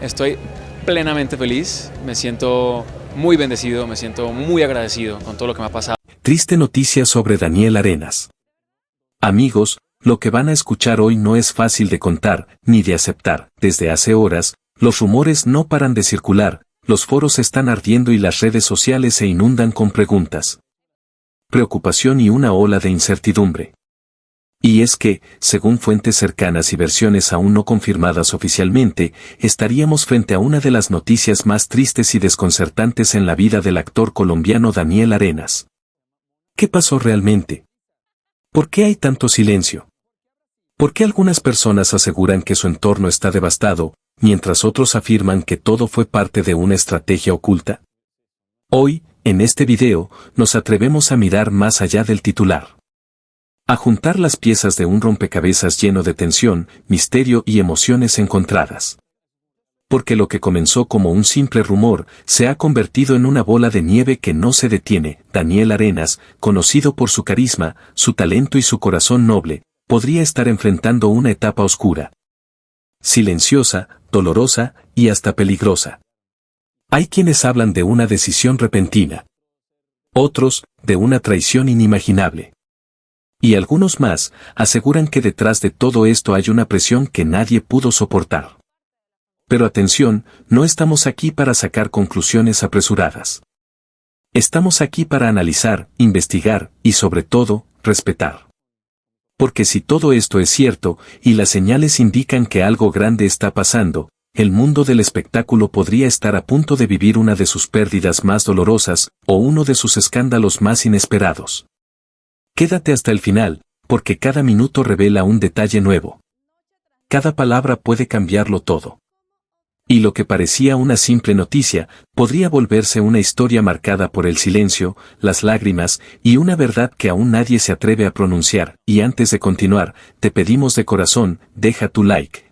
Estoy plenamente feliz, me siento muy bendecido, me siento muy agradecido con todo lo que me ha pasado. Triste noticia sobre Daniel Arenas. Amigos, lo que van a escuchar hoy no es fácil de contar, ni de aceptar. Desde hace horas, los rumores no paran de circular, los foros están ardiendo y las redes sociales se inundan con preguntas, preocupación y una ola de incertidumbre. Y es que, según fuentes cercanas y versiones aún no confirmadas oficialmente, estaríamos frente a una de las noticias más tristes y desconcertantes en la vida del actor colombiano Daniel Arenas. ¿Qué pasó realmente? ¿Por qué hay tanto silencio? ¿Por qué algunas personas aseguran que su entorno está devastado, mientras otros afirman que todo fue parte de una estrategia oculta? Hoy, en este video, nos atrevemos a mirar más allá del titular. A juntar las piezas de un rompecabezas lleno de tensión, misterio y emociones encontradas. Porque lo que comenzó como un simple rumor, se ha convertido en una bola de nieve que no se detiene. Daniel Arenas, conocido por su carisma, su talento y su corazón noble, podría estar enfrentando una etapa oscura, silenciosa, dolorosa y hasta peligrosa. Hay quienes hablan de una decisión repentina. Otros, de una traición inimaginable. Y algunos más, aseguran que detrás de todo esto hay una presión que nadie pudo soportar. Pero atención, no estamos aquí para sacar conclusiones apresuradas. Estamos aquí para analizar, investigar y sobre todo, respetar. Porque si todo esto es cierto, y las señales indican que algo grande está pasando, el mundo del espectáculo podría estar a punto de vivir una de sus pérdidas más dolorosas, o uno de sus escándalos más inesperados. Quédate hasta el final, porque cada minuto revela un detalle nuevo. Cada palabra puede cambiarlo todo. Y lo que parecía una simple noticia, podría volverse una historia marcada por el silencio, las lágrimas, y una verdad que aún nadie se atreve a pronunciar. Y antes de continuar, te pedimos de corazón, deja tu like.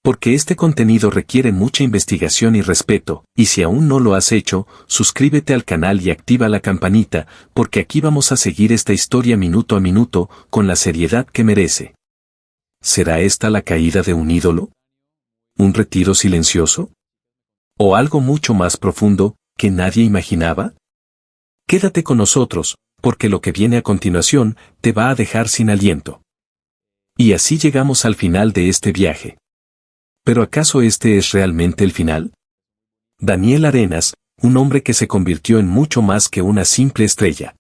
Porque este contenido requiere mucha investigación y respeto, y si aún no lo has hecho, suscríbete al canal y activa la campanita, porque aquí vamos a seguir esta historia minuto a minuto, con la seriedad que merece. ¿Será esta la caída de un ídolo? ¿Un retiro silencioso? ¿O algo mucho más profundo, que nadie imaginaba? Quédate con nosotros, porque lo que viene a continuación, te va a dejar sin aliento. Y así llegamos al final de este viaje. ¿Pero acaso este es realmente el final? Daniel Arenas, un hombre que se convirtió en mucho más que una simple estrella.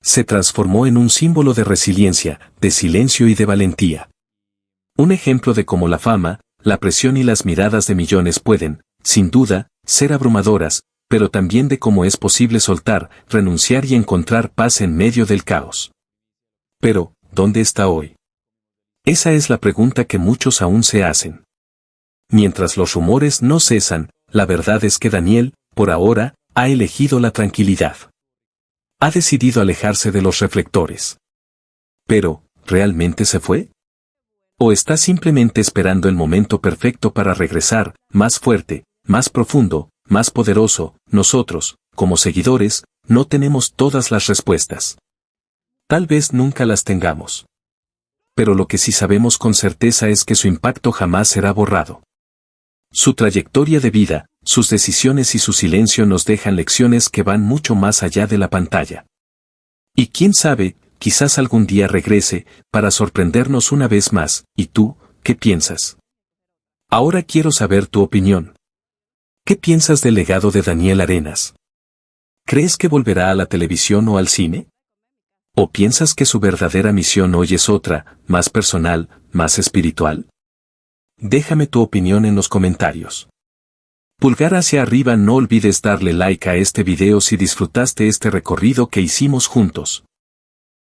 Se transformó en un símbolo de resiliencia, de silencio y de valentía. Un ejemplo de cómo la fama, la presión y las miradas de millones pueden, sin duda, ser abrumadoras, pero también de cómo es posible soltar, renunciar y encontrar paz en medio del caos. Pero, ¿dónde está hoy? Esa es la pregunta que muchos aún se hacen. Mientras los rumores no cesan, la verdad es que Daniel, por ahora, ha elegido la tranquilidad. Ha decidido alejarse de los reflectores. Pero, ¿realmente se fue? ¿O está simplemente esperando el momento perfecto para regresar, más fuerte, más profundo, más poderoso? Nosotros, como seguidores, no tenemos todas las respuestas. Tal vez nunca las tengamos. Pero lo que sí sabemos con certeza es que su impacto jamás será borrado. Su trayectoria de vida, sus decisiones y su silencio nos dejan lecciones que van mucho más allá de la pantalla. Y quién sabe, quizás algún día regrese, para sorprendernos una vez más. ¿Y tú, qué piensas? Ahora quiero saber tu opinión. ¿Qué piensas del legado de Daniel Arenas? ¿Crees que volverá a la televisión o al cine? ¿O piensas que su verdadera misión hoy es otra, más personal, más espiritual? Déjame tu opinión en los comentarios. Pulgar hacia arriba, no olvides darle like a este video si disfrutaste este recorrido que hicimos juntos.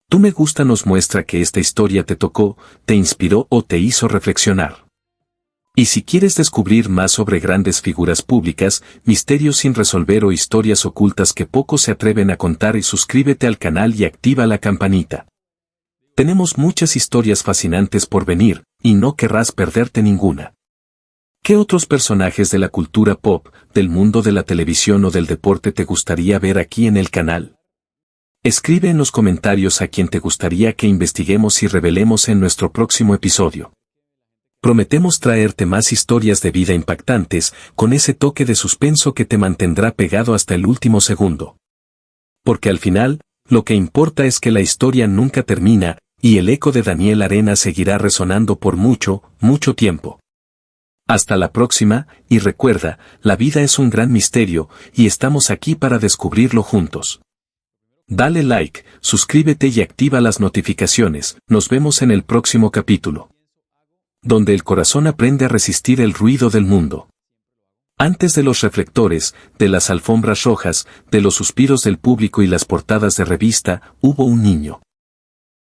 Tu me gusta nos muestra que esta historia te tocó, te inspiró o te hizo reflexionar. Y si quieres descubrir más sobre grandes figuras públicas, misterios sin resolver o historias ocultas que pocos se atreven a contar, suscríbete al canal y activa la campanita. Tenemos muchas historias fascinantes por venir, y no querrás perderte ninguna. ¿Qué otros personajes de la cultura pop, del mundo de la televisión o del deporte te gustaría ver aquí en el canal? Escribe en los comentarios a quien te gustaría que investiguemos y revelemos en nuestro próximo episodio. Prometemos traerte más historias de vida impactantes, con ese toque de suspenso que te mantendrá pegado hasta el último segundo. Porque al final, lo que importa es que la historia nunca termina, y el eco de Daniel Arenas seguirá resonando por mucho, mucho tiempo. Hasta la próxima, y recuerda, la vida es un gran misterio, y estamos aquí para descubrirlo juntos. Dale like, suscríbete y activa las notificaciones. Nos vemos en el próximo capítulo. Donde el corazón aprende a resistir el ruido del mundo. Antes de los reflectores, de las alfombras rojas, de los suspiros del público y las portadas de revista, hubo un niño.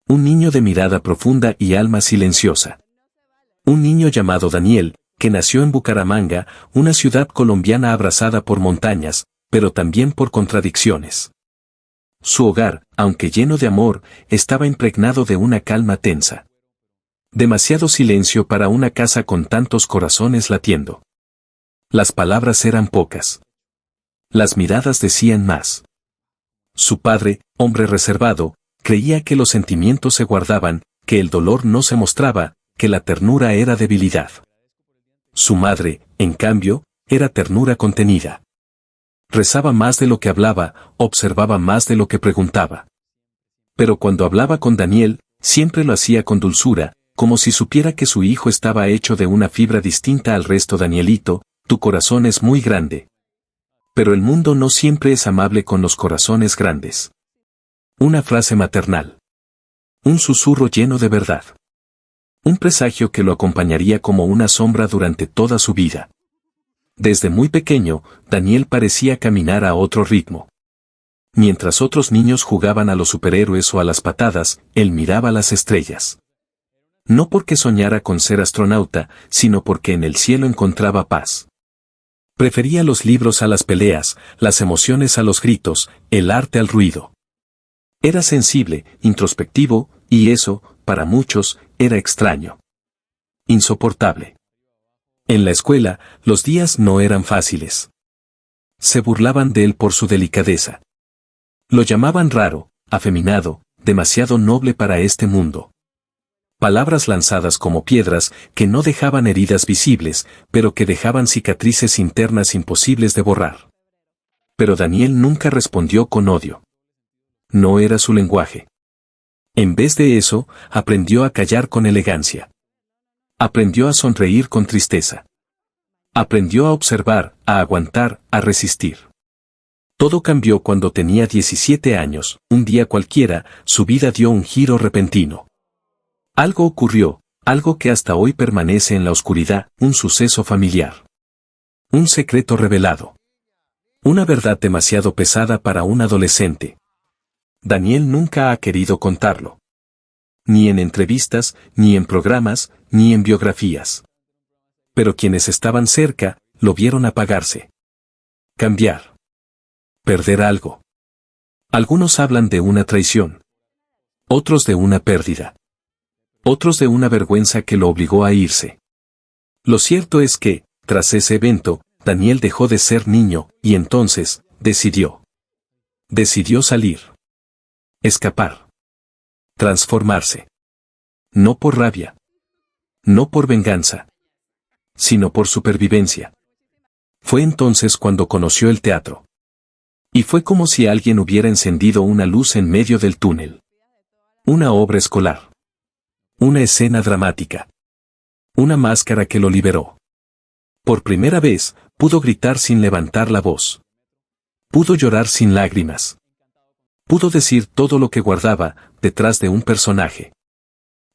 Un niño de mirada profunda y alma silenciosa. Un niño llamado Daniel, que nació en Bucaramanga, una ciudad colombiana abrazada por montañas, pero también por contradicciones. Su hogar, aunque lleno de amor, estaba impregnado de una calma tensa. Demasiado silencio para una casa con tantos corazones latiendo. Las palabras eran pocas. Las miradas decían más. Su padre, hombre reservado, creía que los sentimientos se guardaban, que el dolor no se mostraba, que la ternura era debilidad. Su madre, en cambio, era ternura contenida. Rezaba más de lo que hablaba, observaba más de lo que preguntaba. Pero cuando hablaba con Daniel, siempre lo hacía con dulzura, como si supiera que su hijo estaba hecho de una fibra distinta al resto. Danielito, tu corazón es muy grande. Pero el mundo no siempre es amable con los corazones grandes. Una frase maternal. Un susurro lleno de verdad. Un presagio que lo acompañaría como una sombra durante toda su vida. Desde muy pequeño, Daniel parecía caminar a otro ritmo. Mientras otros niños jugaban a los superhéroes o a las patadas, él miraba las estrellas. No porque soñara con ser astronauta, sino porque en el cielo encontraba paz. Prefería los libros a las peleas, las emociones a los gritos, el arte al ruido. Era sensible, introspectivo, y eso, para muchos, era extraño. Insoportable. En la escuela, los días no eran fáciles. Se burlaban de él por su delicadeza. Lo llamaban raro, afeminado, demasiado noble para este mundo. Palabras lanzadas como piedras que no dejaban heridas visibles, pero que dejaban cicatrices internas imposibles de borrar. Pero Daniel nunca respondió con odio. No era su lenguaje. En vez de eso, aprendió a callar con elegancia. Aprendió a sonreír con tristeza. Aprendió a observar, a aguantar, a resistir. Todo cambió cuando tenía 17 años, un día cualquiera, su vida dio un giro repentino. Algo ocurrió, algo que hasta hoy permanece en la oscuridad, un suceso familiar. Un secreto revelado. Una verdad demasiado pesada para un adolescente. Daniel nunca ha querido contarlo. Ni en entrevistas, ni en programas, ni en biografías. Pero quienes estaban cerca, lo vieron apagarse. Cambiar. Perder algo. Algunos hablan de una traición. Otros de una pérdida. Otros de una vergüenza que lo obligó a irse. Lo cierto es que, tras ese evento, Daniel dejó de ser niño, y entonces, decidió. Decidió salir. Escapar. Transformarse. No por rabia. No por venganza. Sino por supervivencia. Fue entonces cuando conoció el teatro. Y fue como si alguien hubiera encendido una luz en medio del túnel. Una obra escolar. Una escena dramática. Una máscara que lo liberó. Por primera vez, pudo gritar sin levantar la voz. Pudo llorar sin lágrimas. Pudo decir todo lo que guardaba, detrás de un personaje.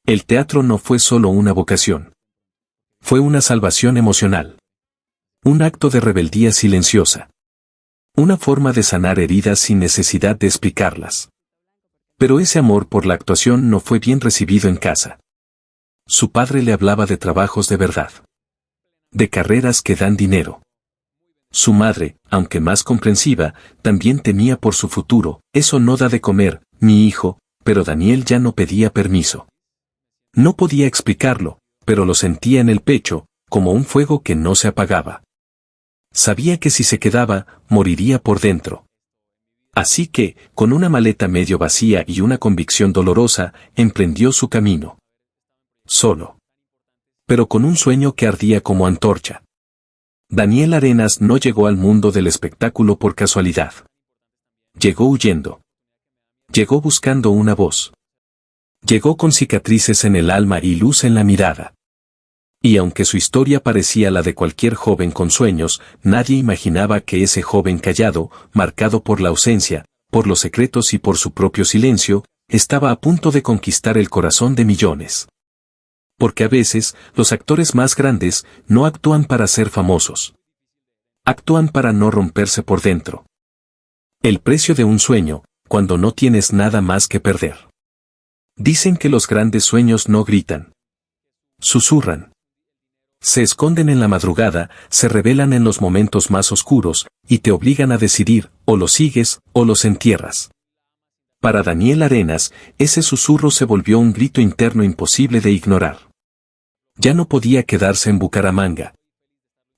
El teatro no fue solo una vocación. Fue una salvación emocional. Un acto de rebeldía silenciosa. Una forma de sanar heridas sin necesidad de explicarlas. Pero ese amor por la actuación no fue bien recibido en casa. Su padre le hablaba de trabajos de verdad. De carreras que dan dinero. Su madre, aunque más comprensiva, también temía por su futuro. Eso no da de comer, mi hijo, pero Daniel ya no pedía permiso. No podía explicarlo, pero lo sentía en el pecho, como un fuego que no se apagaba. Sabía que si se quedaba, moriría por dentro. Así que, con una maleta medio vacía y una convicción dolorosa, emprendió su camino. Solo. pero con un sueño que ardía como antorcha. Daniel Arenas no llegó al mundo del espectáculo por casualidad. Llegó huyendo. Llegó buscando una voz. Llegó con cicatrices en el alma y luz en la mirada. Y aunque su historia parecía la de cualquier joven con sueños, nadie imaginaba que ese joven callado, marcado por la ausencia, por los secretos y por su propio silencio, estaba a punto de conquistar el corazón de millones. Porque a veces, los actores más grandes no actúan para ser famosos. Actúan para no romperse por dentro. El precio de un sueño, cuando no tienes nada más que perder. Dicen que los grandes sueños no gritan. Susurran. Se esconden en la madrugada, se revelan en los momentos más oscuros, y te obligan a decidir, o los sigues, o los entierras. Para Daniel Arenas, ese susurro se volvió un grito interno imposible de ignorar. Ya no podía quedarse en Bucaramanga.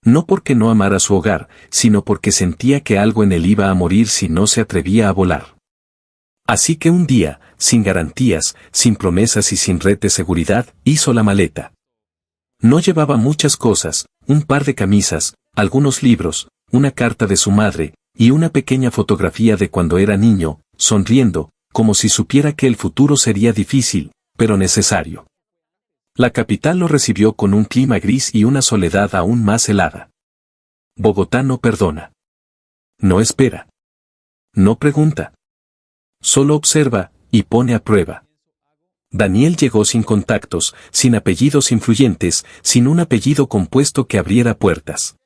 No porque no amara su hogar, sino porque sentía que algo en él iba a morir si no se atrevía a volar. Así que un día, sin garantías, sin promesas y sin red de seguridad, hizo la maleta. No llevaba muchas cosas, un par de camisas, algunos libros, una carta de su madre, y una pequeña fotografía de cuando era niño, sonriendo, como si supiera que el futuro sería difícil, pero necesario. La capital lo recibió con un clima gris y una soledad aún más helada. Bogotá no perdona. No espera. No pregunta. Solo observa, y pone a prueba. Daniel llegó sin contactos, sin apellidos influyentes, sin un apellido compuesto que abriera puertas.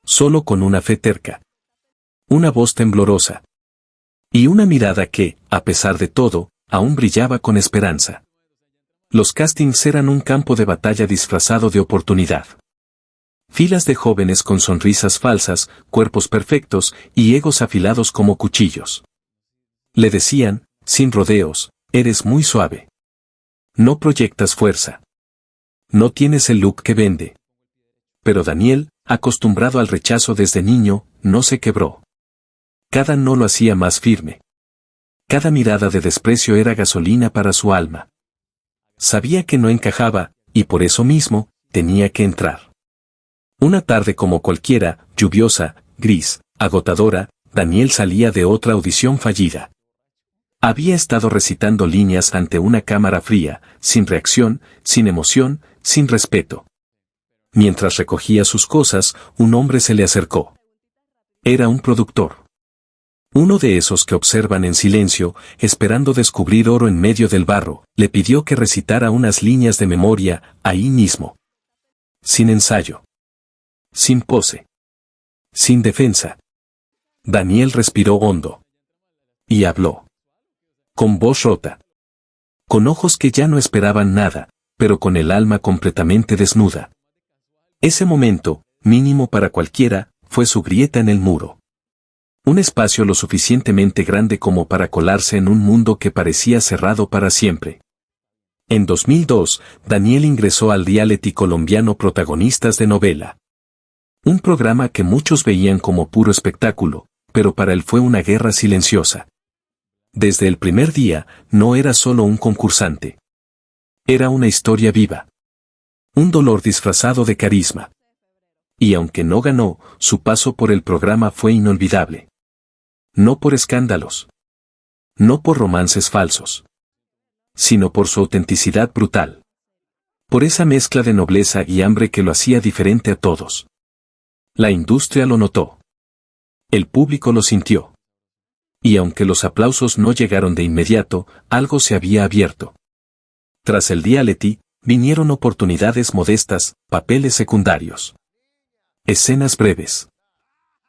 Solo con una fe terca. Una voz temblorosa. Y una mirada que, a pesar de todo, aún brillaba con esperanza. Los castings eran un campo de batalla disfrazado de oportunidad. Filas de jóvenes con sonrisas falsas, cuerpos perfectos y egos afilados como cuchillos. Le decían, sin rodeos, eres muy suave. No proyectas fuerza. No tienes el look que vende. Pero Daniel, acostumbrado al rechazo desde niño, no se quebró. Cada no lo hacía más firme. Cada mirada de desprecio era gasolina para su alma. Sabía que no encajaba, y por eso mismo, tenía que entrar. Una tarde como cualquiera, lluviosa, gris, agotadora, Daniel salía de otra audición fallida. Había estado recitando líneas ante una cámara fría, sin reacción, sin emoción, sin respeto. Mientras recogía sus cosas, un hombre se le acercó. Era un productor. Uno de esos que observan en silencio, esperando descubrir oro en medio del barro, le pidió que recitara unas líneas de memoria, ahí mismo. Sin ensayo. Sin pose. Sin defensa. Daniel respiró hondo. Y habló. Con voz rota. Con ojos que ya no esperaban nada, pero con el alma completamente desnuda. Ese momento, mínimo para cualquiera, fue su grieta en el muro. Un espacio lo suficientemente grande como para colarse en un mundo que parecía cerrado para siempre. En 2002, Daniel ingresó al reality colombiano Protagonistas de Novela. Un programa que muchos veían como puro espectáculo, pero para él fue una guerra silenciosa. Desde el primer día, no era solo un concursante. Era una historia viva. Un dolor disfrazado de carisma. Y aunque no ganó, su paso por el programa fue inolvidable. No por escándalos. No por romances falsos. Sino por su autenticidad brutal. Por esa mezcla de nobleza y hambre que lo hacía diferente a todos. La industria lo notó. El público lo sintió. Y aunque los aplausos no llegaron de inmediato, algo se había abierto. Tras el reality, vinieron oportunidades modestas, papeles secundarios. Escenas breves.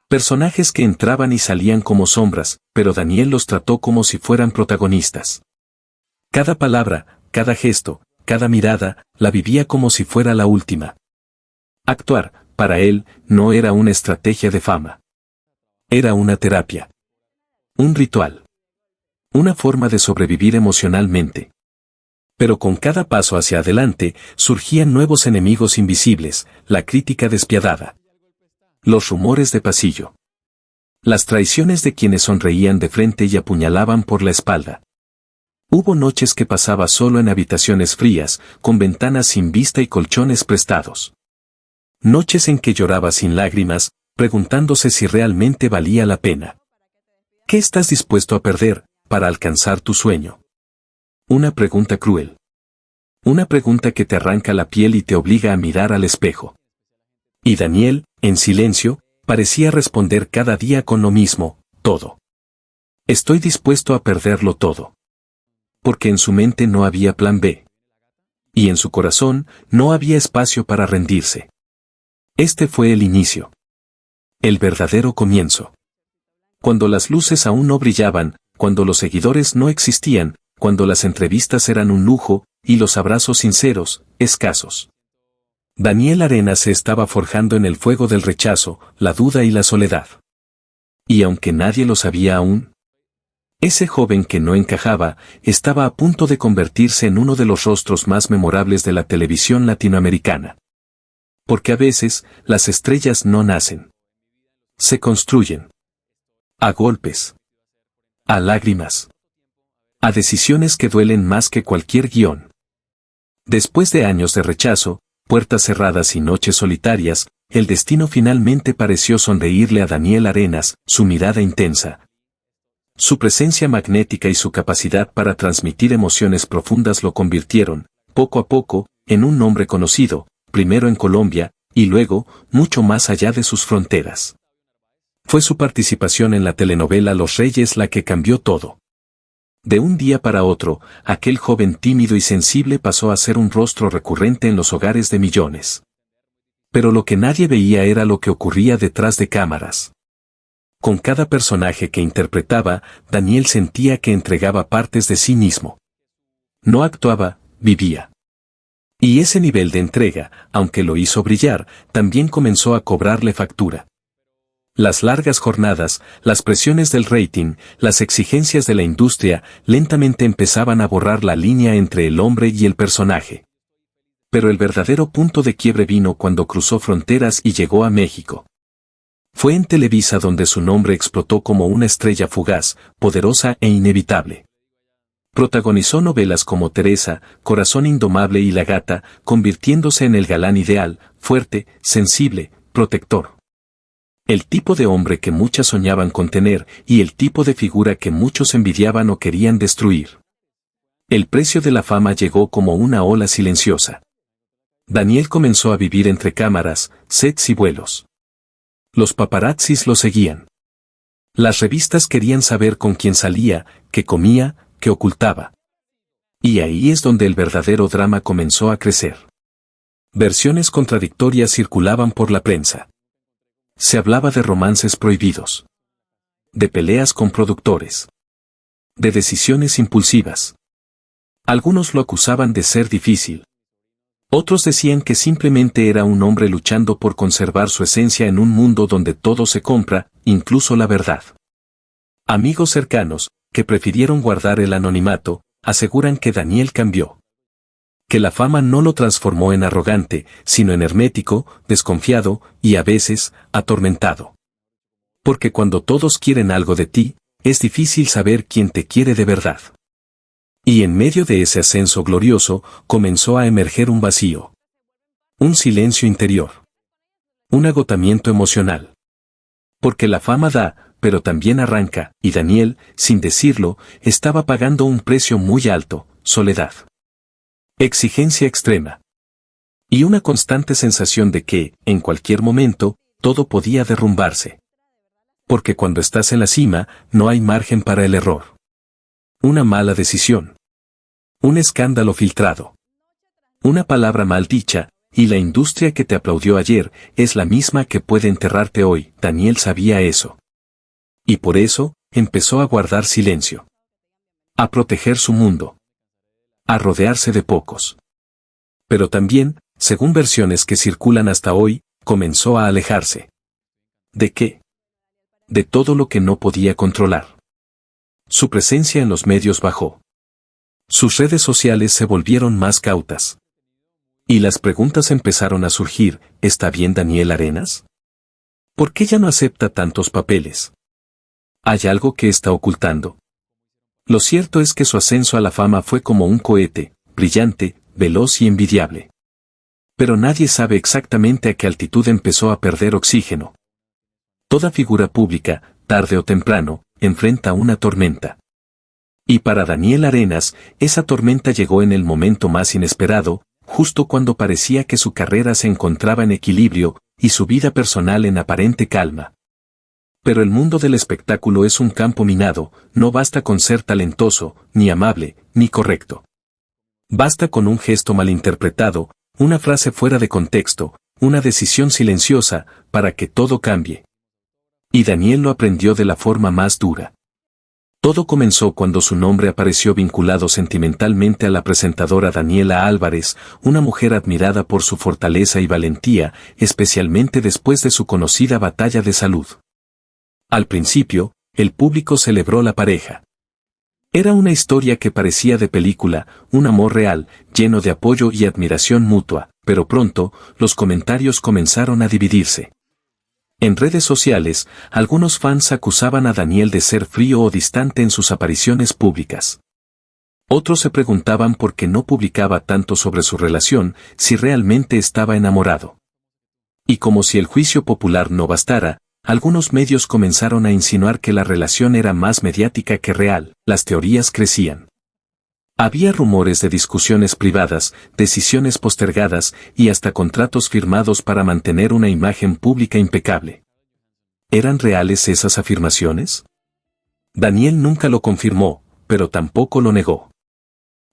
Personajes que entraban y salían como sombras, pero Daniel los trató como si fueran protagonistas. Cada palabra, cada gesto, cada mirada, la vivía como si fuera la última. Actuar, para él, no era una estrategia de fama. Era una terapia. Un ritual. Una forma de sobrevivir emocionalmente. Pero con cada paso hacia adelante, surgían nuevos enemigos invisibles, la crítica despiadada. Los rumores de pasillo. Las traiciones de quienes sonreían de frente y apuñalaban por la espalda. Hubo noches que pasaba solo en habitaciones frías, con ventanas sin vista y colchones prestados. Noches en que lloraba sin lágrimas, preguntándose si realmente valía la pena. ¿Qué estás dispuesto a perder para alcanzar tu sueño? Una pregunta cruel. Una pregunta que te arranca la piel y te obliga a mirar al espejo. Y Daniel, en silencio, parecía responder cada día con lo mismo: todo. Estoy dispuesto a perderlo todo. Porque en su mente no había plan B. Y en su corazón no había espacio para rendirse. Este fue el inicio. El verdadero comienzo. Cuando las luces aún no brillaban, cuando los seguidores no existían, cuando las entrevistas eran un lujo, y los abrazos sinceros, escasos. Daniel Arenas se estaba forjando en el fuego del rechazo, la duda y la soledad. Y aunque nadie lo sabía aún, ese joven que no encajaba, estaba a punto de convertirse en uno de los rostros más memorables de la televisión latinoamericana. Porque a veces, las estrellas no nacen. Se construyen. A golpes. A lágrimas. A decisiones que duelen más que cualquier guión. Después de años de rechazo, puertas cerradas y noches solitarias, el destino finalmente pareció sonreírle a Daniel Arenas, su mirada intensa. Su presencia magnética y su capacidad para transmitir emociones profundas lo convirtieron, poco a poco, en un nombre conocido, primero en Colombia, y luego, mucho más allá de sus fronteras. Fue su participación en la telenovela Los Reyes la que cambió todo. De un día para otro, aquel joven tímido y sensible pasó a ser un rostro recurrente en los hogares de millones. Pero lo que nadie veía era lo que ocurría detrás de cámaras. Con cada personaje que interpretaba, Daniel sentía que entregaba partes de sí mismo. No actuaba, vivía. Y ese nivel de entrega, aunque lo hizo brillar, también comenzó a cobrarle factura. Las largas jornadas, las presiones del rating, las exigencias de la industria, lentamente empezaban a borrar la línea entre el hombre y el personaje. Pero el verdadero punto de quiebre vino cuando cruzó fronteras y llegó a México. Fue en Televisa donde su nombre explotó como una estrella fugaz, poderosa e inevitable. Protagonizó novelas como Teresa, Corazón Indomable y La Gata, convirtiéndose en el galán ideal, fuerte, sensible, protector. El tipo de hombre que muchas soñaban con tener y el tipo de figura que muchos envidiaban o querían destruir. El precio de la fama llegó como una ola silenciosa. Daniel comenzó a vivir entre cámaras, sets y vuelos. Los paparazzis lo seguían. Las revistas querían saber con quién salía, qué comía, qué ocultaba. Y ahí es donde el verdadero drama comenzó a crecer. Versiones contradictorias circulaban por la prensa. Se hablaba de romances prohibidos. De peleas con productores. De decisiones impulsivas. Algunos lo acusaban de ser difícil. Otros decían que simplemente era un hombre luchando por conservar su esencia en un mundo donde todo se compra, incluso la verdad. Amigos cercanos, que prefirieron guardar el anonimato, aseguran que Daniel cambió. Que la fama no lo transformó en arrogante, sino en hermético, desconfiado, y a veces, atormentado. Porque cuando todos quieren algo de ti, es difícil saber quién te quiere de verdad. Y en medio de ese ascenso glorioso, comenzó a emerger un vacío. Un silencio interior. Un agotamiento emocional. Porque la fama da, pero también arranca, y Daniel, sin decirlo, estaba pagando un precio muy alto: soledad. Exigencia extrema. Y una constante sensación de que, en cualquier momento, todo podía derrumbarse. Porque cuando estás en la cima, no hay margen para el error. Una mala decisión. Un escándalo filtrado. Una palabra mal dicha, y la industria que te aplaudió ayer, es la misma que puede enterrarte hoy. Daniel sabía eso. Y por eso, empezó a guardar silencio. A proteger su mundo. A rodearse de pocos. Pero también, según versiones que circulan hasta hoy, comenzó a alejarse. ¿De qué? De todo lo que no podía controlar. Su presencia en los medios bajó. Sus redes sociales se volvieron más cautas. Y las preguntas empezaron a surgir: ¿está bien Daniel Arenas? ¿Por qué ya no acepta tantos papeles? ¿Hay algo que está ocultando? Lo cierto es que su ascenso a la fama fue como un cohete, brillante, veloz y envidiable. Pero nadie sabe exactamente a qué altitud empezó a perder oxígeno. Toda figura pública, tarde o temprano, enfrenta una tormenta. Y para Daniel Arenas, esa tormenta llegó en el momento más inesperado, justo cuando parecía que su carrera se encontraba en equilibrio, y su vida personal en aparente calma. Pero el mundo del espectáculo es un campo minado, no basta con ser talentoso, ni amable, ni correcto. Basta con un gesto malinterpretado, una frase fuera de contexto, una decisión silenciosa, para que todo cambie. Y Daniel lo aprendió de la forma más dura. Todo comenzó cuando su nombre apareció vinculado sentimentalmente a la presentadora Daniela Álvarez, una mujer admirada por su fortaleza y valentía, especialmente después de su conocida batalla de salud. Al principio, el público celebró la pareja. Era una historia que parecía de película, un amor real, lleno de apoyo y admiración mutua, pero pronto, los comentarios comenzaron a dividirse. En redes sociales, algunos fans acusaban a Daniel de ser frío o distante en sus apariciones públicas. Otros se preguntaban por qué no publicaba tanto sobre su relación, si realmente estaba enamorado. Y como si el juicio popular no bastara, algunos medios comenzaron a insinuar que la relación era más mediática que real, las teorías crecían. Había rumores de discusiones privadas, decisiones postergadas y hasta contratos firmados para mantener una imagen pública impecable. ¿Eran reales esas afirmaciones? Daniel nunca lo confirmó, pero tampoco lo negó.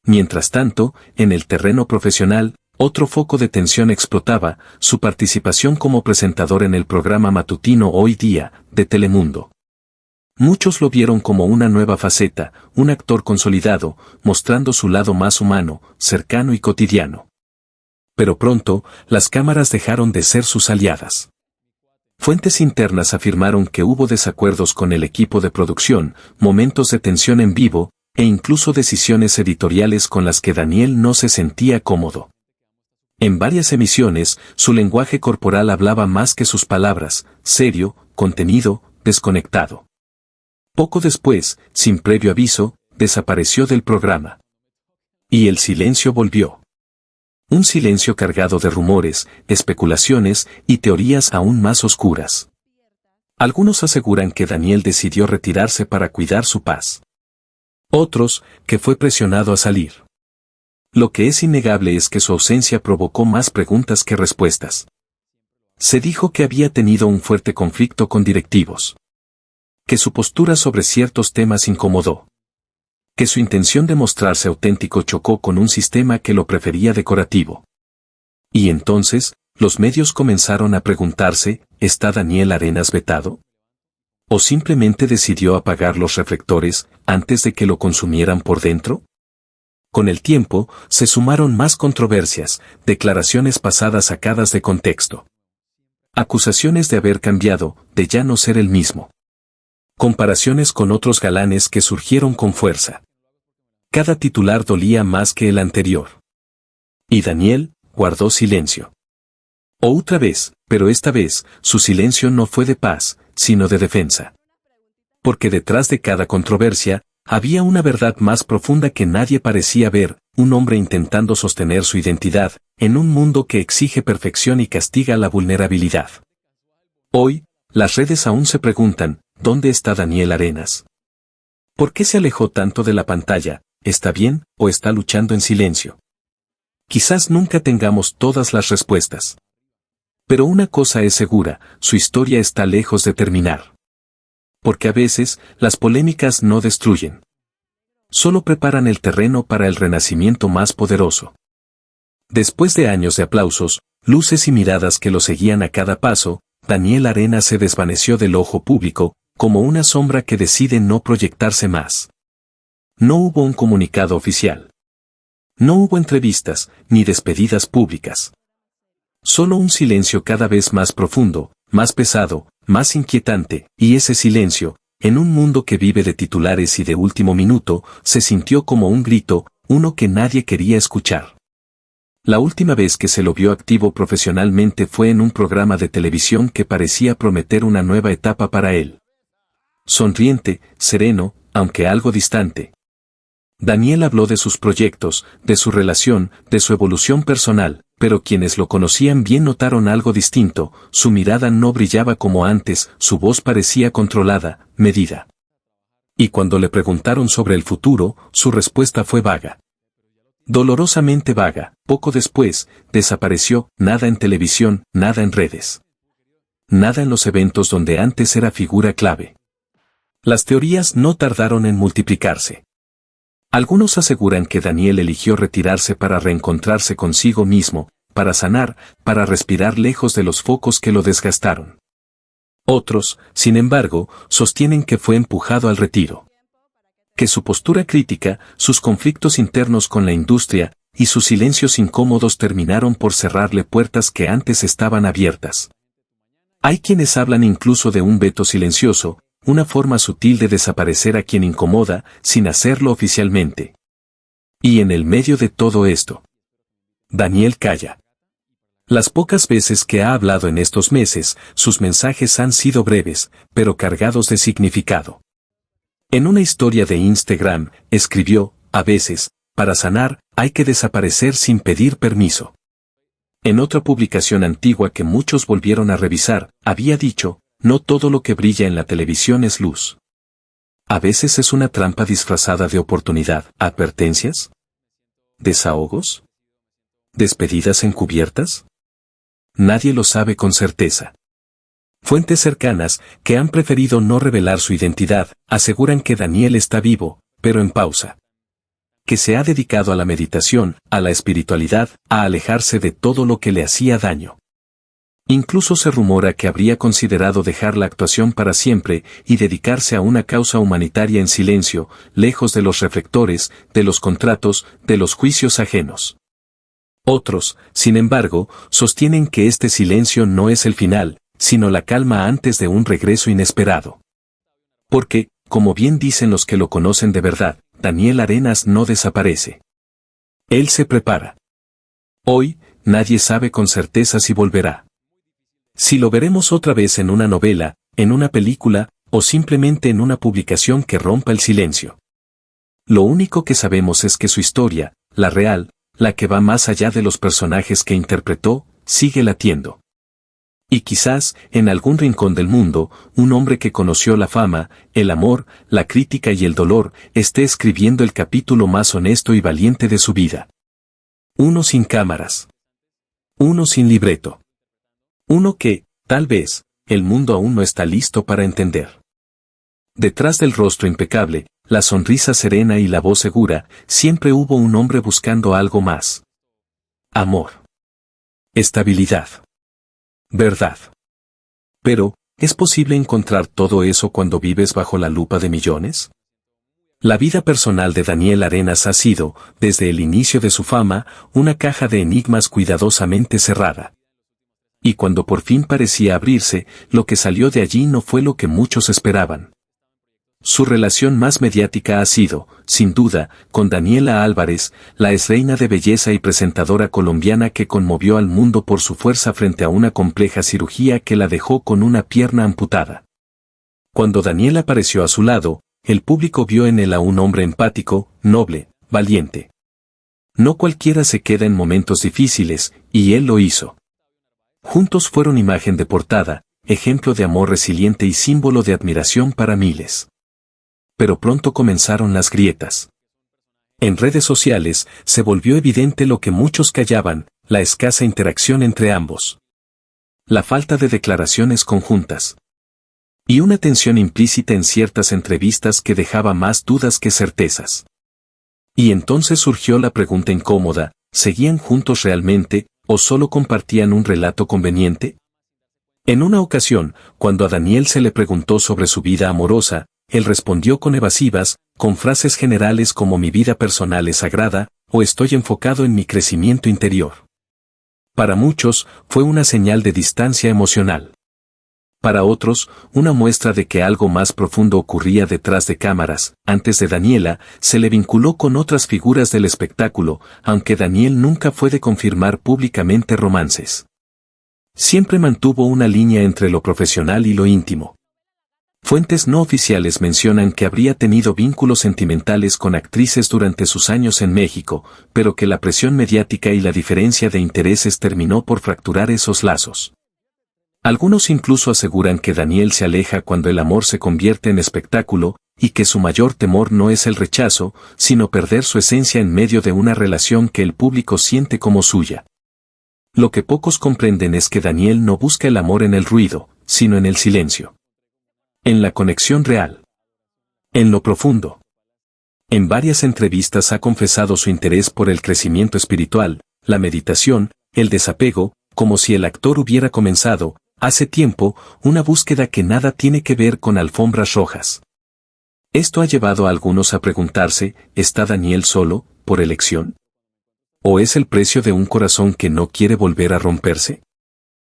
Mientras tanto, en el terreno profesional, otro foco de tensión explotaba, su participación como presentador en el programa matutino Hoy Día, de Telemundo. Muchos lo vieron como una nueva faceta, un actor consolidado, mostrando su lado más humano, cercano y cotidiano. Pero pronto, las cámaras dejaron de ser sus aliadas. Fuentes internas afirmaron que hubo desacuerdos con el equipo de producción, momentos de tensión en vivo, e incluso decisiones editoriales con las que Daniel no se sentía cómodo. En varias emisiones, su lenguaje corporal hablaba más que sus palabras, serio, contenido, desconectado. Poco después, sin previo aviso, desapareció del programa. Y el silencio volvió. Un silencio cargado de rumores, especulaciones y teorías aún más oscuras. Algunos aseguran que Daniel decidió retirarse para cuidar su paz. Otros, que fue presionado a salir. Lo que es innegable es que su ausencia provocó más preguntas que respuestas. Se dijo que había tenido un fuerte conflicto con directivos. Que su postura sobre ciertos temas incomodó. Que su intención de mostrarse auténtico chocó con un sistema que lo prefería decorativo. Y entonces, los medios comenzaron a preguntarse, ¿está Daniel Arenas vetado? ¿O simplemente decidió apagar los reflectores antes de que lo consumieran por dentro? Con el tiempo, se sumaron más controversias, declaraciones pasadas sacadas de contexto. Acusaciones de haber cambiado, de ya no ser el mismo. Comparaciones con otros galanes que surgieron con fuerza. Cada titular dolía más que el anterior. Y Daniel guardó silencio. Otra vez, pero esta vez, su silencio no fue de paz, sino de defensa. Porque detrás de cada controversia, había una verdad más profunda que nadie parecía ver, un hombre intentando sostener su identidad, en un mundo que exige perfección y castiga la vulnerabilidad. Hoy, las redes aún se preguntan, ¿dónde está Daniel Arenas? ¿Por qué se alejó tanto de la pantalla? ¿Está bien, o está luchando en silencio? Quizás nunca tengamos todas las respuestas. Pero una cosa es segura, su historia está lejos de terminar. Porque a veces, las polémicas no destruyen. Solo preparan el terreno para el renacimiento más poderoso. Después de años de aplausos, luces y miradas que lo seguían a cada paso, Daniel Arenas se desvaneció del ojo público, como una sombra que decide no proyectarse más. No hubo un comunicado oficial. No hubo entrevistas, ni despedidas públicas. Solo un silencio cada vez más profundo, más pesado, más inquietante, y ese silencio, en un mundo que vive de titulares y de último minuto, se sintió como un grito, uno que nadie quería escuchar. La última vez que se lo vio activo profesionalmente fue en un programa de televisión que parecía prometer una nueva etapa para él. Sonriente, sereno, aunque algo distante, Daniel habló de sus proyectos, de su relación, de su evolución personal, pero quienes lo conocían bien notaron algo distinto, su mirada no brillaba como antes, su voz parecía controlada, medida. Y cuando le preguntaron sobre el futuro, su respuesta fue vaga. Dolorosamente vaga. Poco después, desapareció, nada en televisión, nada en redes. Nada en los eventos donde antes era figura clave. Las teorías no tardaron en multiplicarse. Algunos aseguran que Daniel eligió retirarse para reencontrarse consigo mismo, para sanar, para respirar lejos de los focos que lo desgastaron. Otros, sin embargo, sostienen que fue empujado al retiro. Que su postura crítica, sus conflictos internos con la industria, y sus silencios incómodos terminaron por cerrarle puertas que antes estaban abiertas. Hay quienes hablan incluso de un veto silencioso, una forma sutil de desaparecer a quien incomoda, sin hacerlo oficialmente. Y en el medio de todo esto, Daniel calla. Las pocas veces que ha hablado en estos meses, sus mensajes han sido breves, pero cargados de significado. En una historia de Instagram, escribió, a veces, para sanar, hay que desaparecer sin pedir permiso. En otra publicación antigua que muchos volvieron a revisar, había dicho, no todo lo que brilla en la televisión es luz. A veces es una trampa disfrazada de oportunidad. ¿Advertencias? ¿Desahogos? ¿Despedidas encubiertas? Nadie lo sabe con certeza. Fuentes cercanas, que han preferido no revelar su identidad, aseguran que Daniel está vivo, pero en pausa. Que se ha dedicado a la meditación, a la espiritualidad, a alejarse de todo lo que le hacía daño. Incluso se rumora que habría considerado dejar la actuación para siempre y dedicarse a una causa humanitaria en silencio, lejos de los reflectores, de los contratos, de los juicios ajenos. Otros, sin embargo, sostienen que este silencio no es el final, sino la calma antes de un regreso inesperado. Porque, como bien dicen los que lo conocen de verdad, Daniel Arenas no desaparece. Él se prepara. Hoy, nadie sabe con certeza si volverá. Si lo veremos otra vez en una novela, en una película, o simplemente en una publicación que rompa el silencio. Lo único que sabemos es que su historia, la real, la que va más allá de los personajes que interpretó, sigue latiendo. Y quizás, en algún rincón del mundo, un hombre que conoció la fama, el amor, la crítica y el dolor, esté escribiendo el capítulo más honesto y valiente de su vida. Uno sin cámaras. Uno sin libreto. Uno que, tal vez, el mundo aún no está listo para entender. Detrás del rostro impecable, la sonrisa serena y la voz segura, siempre hubo un hombre buscando algo más. Amor. Estabilidad. Verdad. Pero, ¿es posible encontrar todo eso cuando vives bajo la lupa de millones? La vida personal de Daniel Arenas ha sido, desde el inicio de su fama, una caja de enigmas cuidadosamente cerrada. Y cuando por fin parecía abrirse, lo que salió de allí no fue lo que muchos esperaban. Su relación más mediática ha sido, sin duda, con Daniela Álvarez, la exreina de belleza y presentadora colombiana que conmovió al mundo por su fuerza frente a una compleja cirugía que la dejó con una pierna amputada. Cuando Daniel apareció a su lado, el público vio en él a un hombre empático, noble, valiente. No cualquiera se queda en momentos difíciles, y él lo hizo. Juntos fueron imagen de portada, ejemplo de amor resiliente y símbolo de admiración para miles. Pero pronto comenzaron las grietas. En redes sociales, se volvió evidente lo que muchos callaban, la escasa interacción entre ambos. La falta de declaraciones conjuntas. Y una tensión implícita en ciertas entrevistas que dejaba más dudas que certezas. Y entonces surgió la pregunta incómoda, ¿seguían juntos realmente, o solo compartían un relato conveniente? En una ocasión, cuando a Daniel se le preguntó sobre su vida amorosa, él respondió con evasivas, con frases generales como mi vida personal es sagrada, o estoy enfocado en mi crecimiento interior. Para muchos, fue una señal de distancia emocional. Para otros, una muestra de que algo más profundo ocurría detrás de cámaras. Antes de Daniela, se le vinculó con otras figuras del espectáculo, aunque Daniel nunca fue de confirmar públicamente romances. Siempre mantuvo una línea entre lo profesional y lo íntimo. Fuentes no oficiales mencionan que habría tenido vínculos sentimentales con actrices durante sus años en México, pero que la presión mediática y la diferencia de intereses terminó por fracturar esos lazos. Algunos incluso aseguran que Daniel se aleja cuando el amor se convierte en espectáculo, y que su mayor temor no es el rechazo, sino perder su esencia en medio de una relación que el público siente como suya. Lo que pocos comprenden es que Daniel no busca el amor en el ruido, sino en el silencio. En la conexión real. En lo profundo. En varias entrevistas ha confesado su interés por el crecimiento espiritual, la meditación, el desapego, como si el actor hubiera comenzado, hace tiempo, una búsqueda que nada tiene que ver con alfombras rojas. Esto ha llevado a algunos a preguntarse, ¿está Daniel solo, por elección? ¿O es el precio de un corazón que no quiere volver a romperse?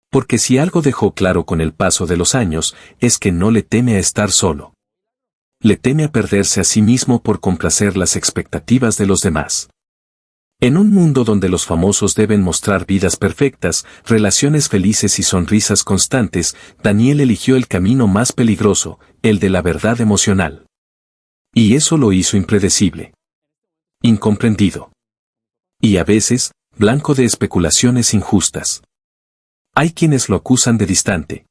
Porque si algo dejó claro con el paso de los años, es que no le teme a estar solo. Le teme a perderse a sí mismo por complacer las expectativas de los demás. En un mundo donde los famosos deben mostrar vidas perfectas, relaciones felices y sonrisas constantes, Daniel eligió el camino más peligroso, el de la verdad emocional. Y eso lo hizo impredecible. Incomprendido. Y a veces, blanco de especulaciones injustas. Hay quienes lo acusan de distante.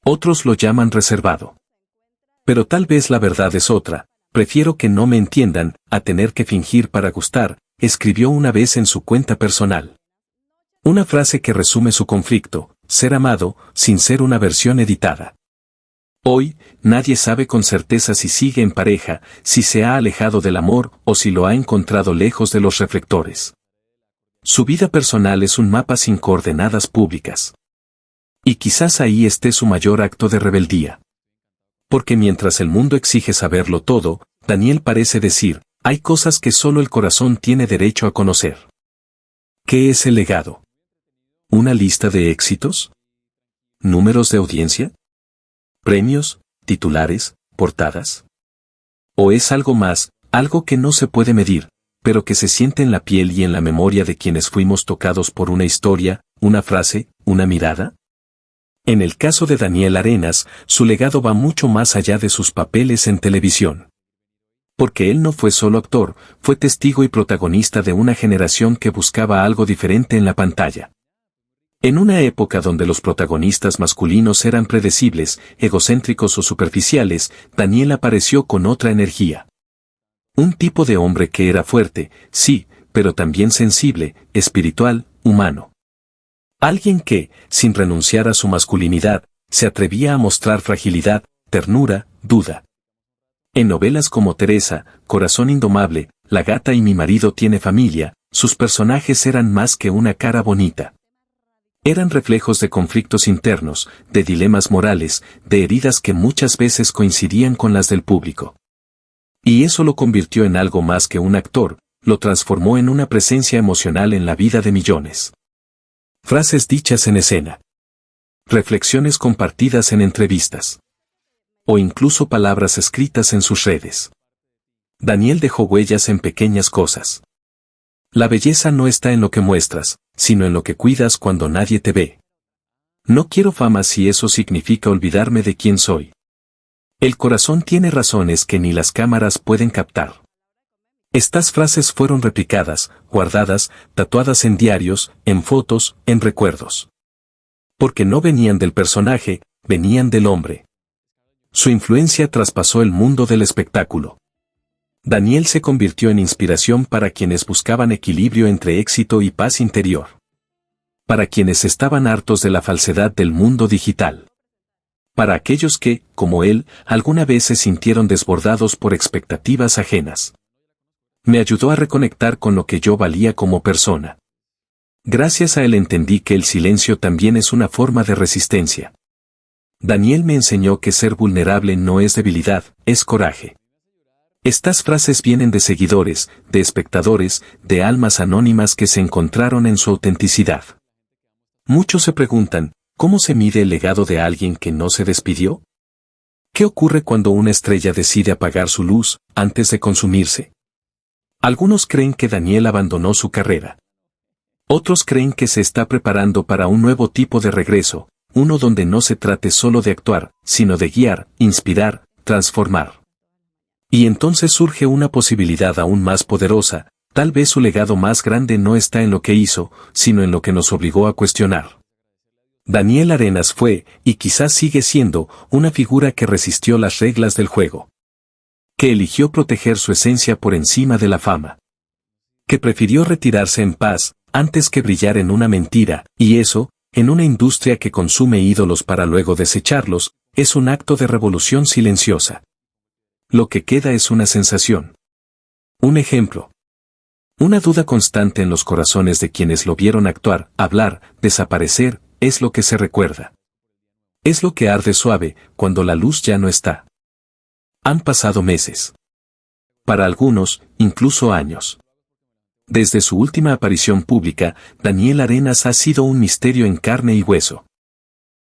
Otros lo llaman reservado. Pero tal vez la verdad es otra. Prefiero que no me entiendan, a tener que fingir para gustar, escribió una vez en su cuenta personal. Una frase que resume su conflicto, ser amado, sin ser una versión editada. Hoy, nadie sabe con certeza si sigue en pareja, si se ha alejado del amor o si lo ha encontrado lejos de los reflectores. Su vida personal es un mapa sin coordenadas públicas. Y quizás ahí esté su mayor acto de rebeldía. Porque mientras el mundo exige saberlo todo, Daniel parece decir, hay cosas que solo el corazón tiene derecho a conocer. ¿Qué es el legado? ¿Una lista de éxitos? ¿Números de audiencia? ¿Premios, titulares, portadas? ¿O es algo más, algo que no se puede medir, pero que se siente en la piel y en la memoria de quienes fuimos tocados por una historia, una frase, una mirada? En el caso de Daniel Arenas, su legado va mucho más allá de sus papeles en televisión. Porque él no fue solo actor, fue testigo y protagonista de una generación que buscaba algo diferente en la pantalla. En una época donde los protagonistas masculinos eran predecibles, egocéntricos o superficiales, Daniel apareció con otra energía. Un tipo de hombre que era fuerte, sí, pero también sensible, espiritual, humano. Alguien que, sin renunciar a su masculinidad, se atrevía a mostrar fragilidad, ternura, duda. En novelas como Teresa, Corazón Indomable, La gata y mi marido tiene familia, sus personajes eran más que una cara bonita. Eran reflejos de conflictos internos, de dilemas morales, de heridas que muchas veces coincidían con las del público. Y eso lo convirtió en algo más que un actor, lo transformó en una presencia emocional en la vida de millones. Frases dichas en escena. Reflexiones compartidas en entrevistas. O incluso palabras escritas en sus redes. Daniel dejó huellas en pequeñas cosas. La belleza no está en lo que muestras, sino en lo que cuidas cuando nadie te ve. No quiero fama si eso significa olvidarme de quién soy. El corazón tiene razones que ni las cámaras pueden captar. Estas frases fueron replicadas, guardadas, tatuadas en diarios, en fotos, en recuerdos. Porque no venían del personaje, venían del hombre. Su influencia traspasó el mundo del espectáculo. Daniel se convirtió en inspiración para quienes buscaban equilibrio entre éxito y paz interior. Para quienes estaban hartos de la falsedad del mundo digital. Para aquellos que, como él, alguna vez se sintieron desbordados por expectativas ajenas. Me ayudó a reconectar con lo que yo valía como persona. Gracias a él entendí que el silencio también es una forma de resistencia. Daniel me enseñó que ser vulnerable no es debilidad, es coraje. Estas frases vienen de seguidores, de espectadores, de almas anónimas que se encontraron en su autenticidad. Muchos se preguntan, ¿cómo se mide el legado de alguien que no se despidió? ¿Qué ocurre cuando una estrella decide apagar su luz, antes de consumirse? Algunos creen que Daniel abandonó su carrera. Otros creen que se está preparando para un nuevo tipo de regreso, uno donde no se trate solo de actuar, sino de guiar, inspirar, transformar. Y entonces surge una posibilidad aún más poderosa, tal vez su legado más grande no está en lo que hizo, sino en lo que nos obligó a cuestionar. Daniel Arenas fue, y quizás sigue siendo, una figura que resistió las reglas del juego. Que eligió proteger su esencia por encima de la fama. Que prefirió retirarse en paz, antes que brillar en una mentira, y eso, en una industria que consume ídolos para luego desecharlos, es un acto de revolución silenciosa. Lo que queda es una sensación. Un ejemplo. Una duda constante en los corazones de quienes lo vieron actuar, hablar, desaparecer, es lo que se recuerda. Es lo que arde suave, cuando la luz ya no está. Han pasado meses. Para algunos, incluso años. Desde su última aparición pública, Daniel Arenas ha sido un misterio en carne y hueso.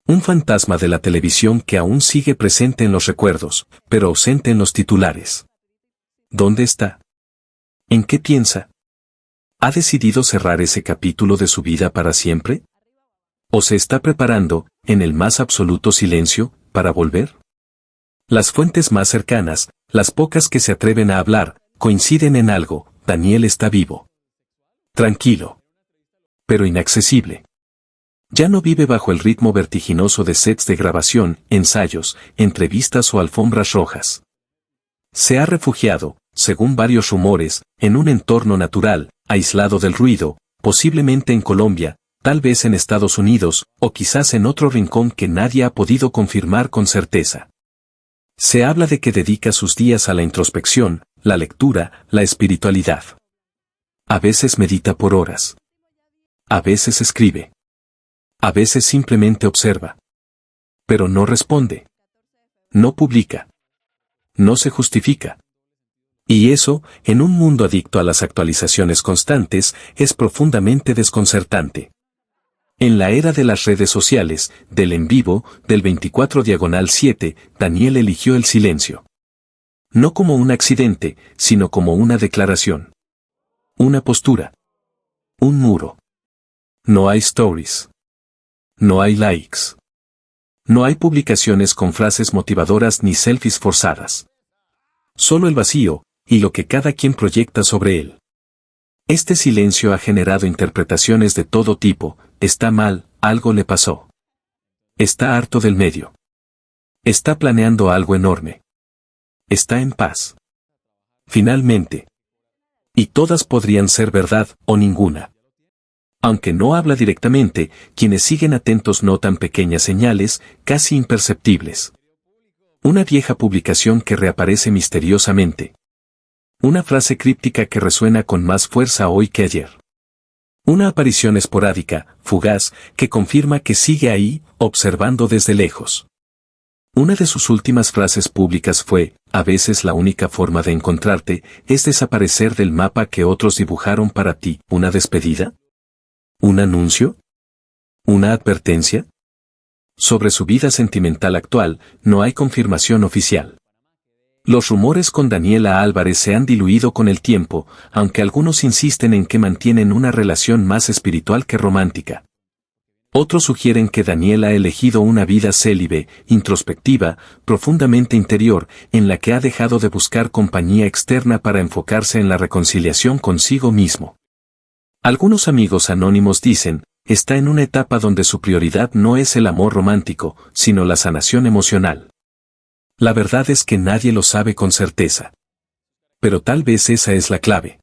Un fantasma de la televisión que aún sigue presente en los recuerdos, pero ausente en los titulares. ¿Dónde está? ¿En qué piensa? ¿Ha decidido cerrar ese capítulo de su vida para siempre? ¿O se está preparando, en el más absoluto silencio, para volver? Las fuentes más cercanas, las pocas que se atreven a hablar, coinciden en algo: Daniel está vivo. Tranquilo. Pero inaccesible. Ya no vive bajo el ritmo vertiginoso de sets de grabación, ensayos, entrevistas o alfombras rojas. Se ha refugiado, según varios rumores, en un entorno natural, aislado del ruido, posiblemente en Colombia, tal vez en Estados Unidos, o quizás en otro rincón que nadie ha podido confirmar con certeza. Se habla de que dedica sus días a la introspección, la lectura, la espiritualidad. A veces medita por horas. A veces escribe. A veces simplemente observa. Pero no responde. No publica. No se justifica. Y eso, en un mundo adicto a las actualizaciones constantes, es profundamente desconcertante. En la era de las redes sociales, del en vivo, del 24/7, Daniel eligió el silencio. No como un accidente, sino como una declaración. Una postura. Un muro. No hay stories. No hay likes. No hay publicaciones con frases motivadoras ni selfies forzadas. Solo el vacío, y lo que cada quien proyecta sobre él. Este silencio ha generado interpretaciones de todo tipo: está mal, algo le pasó. Está harto del medio. Está planeando algo enorme. Está en paz. Finalmente. Y todas podrían ser verdad, o ninguna. Aunque no habla directamente, quienes siguen atentos notan pequeñas señales, casi imperceptibles. Una vieja publicación que reaparece misteriosamente. Una frase críptica que resuena con más fuerza hoy que ayer. Una aparición esporádica, fugaz, que confirma que sigue ahí, observando desde lejos. Una de sus últimas frases públicas fue: a veces la única forma de encontrarte es desaparecer del mapa que otros dibujaron para ti. ¿Una despedida? ¿Un anuncio? ¿Una advertencia? Sobre su vida sentimental actual, no hay confirmación oficial. Los rumores con Daniela Álvarez se han diluido con el tiempo, aunque algunos insisten en que mantienen una relación más espiritual que romántica. Otros sugieren que Daniela ha elegido una vida célibe, introspectiva, profundamente interior, en la que ha dejado de buscar compañía externa para enfocarse en la reconciliación consigo mismo. Algunos amigos anónimos dicen: está en una etapa donde su prioridad no es el amor romántico, sino la sanación emocional. La verdad es que nadie lo sabe con certeza. Pero tal vez esa es la clave.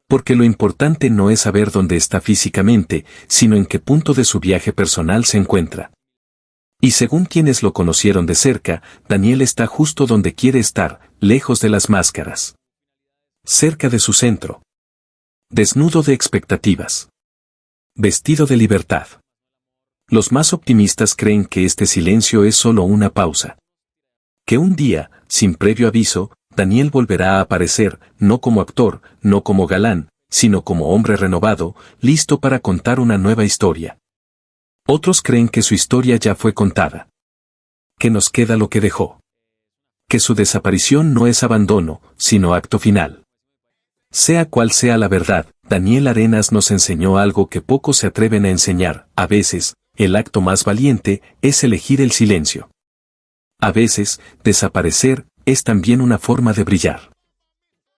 Porque lo importante no es saber dónde está físicamente, sino en qué punto de su viaje personal se encuentra. Y según quienes lo conocieron de cerca, Daniel está justo donde quiere estar, lejos de las máscaras. Cerca de su centro. Desnudo de expectativas. Vestido de libertad. Los más optimistas creen que este silencio es solo una pausa. Que un día, sin previo aviso, Daniel volverá a aparecer, no como actor, no como galán, sino como hombre renovado, listo para contar una nueva historia. Otros creen que su historia ya fue contada. Que nos queda lo que dejó. Que su desaparición no es abandono, sino acto final. Sea cual sea la verdad, Daniel Arenas nos enseñó algo que pocos se atreven a enseñar: a veces, el acto más valiente es elegir el silencio. A veces, desaparecer es también una forma de brillar.